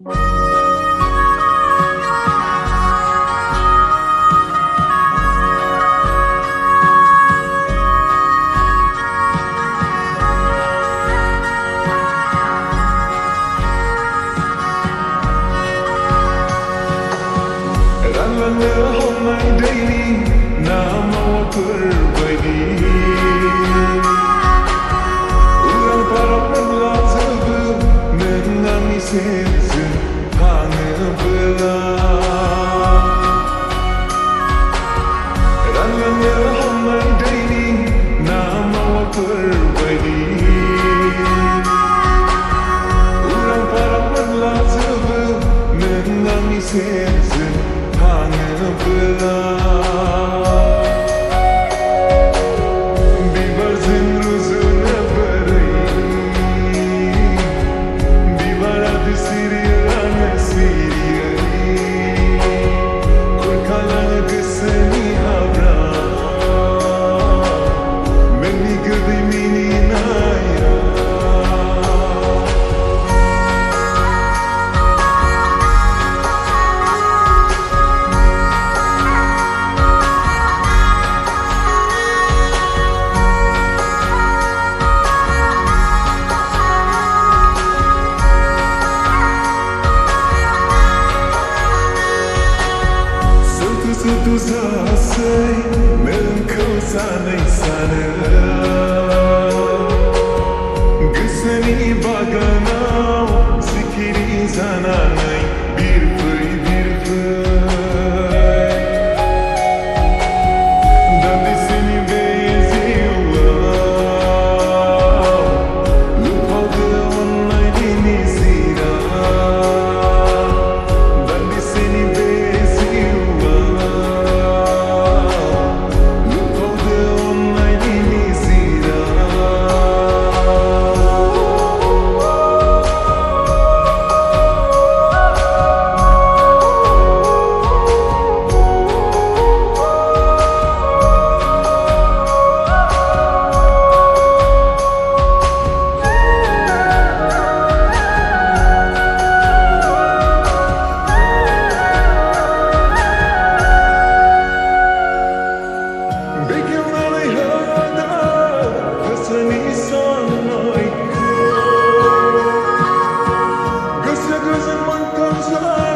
Hôm nay đây nama berbagi Urang para berlazabu menangis sezin hanya belah Rangannya homai daini nama berbagi Urang para berlazabu menangis sezin hanya belah Susah-susah melengkau sana-sana Geseni baganau zikiri zananai bir fıy Dan de seni benziyor Lupadı online dini zira Dan de seni Gözle gözün mantan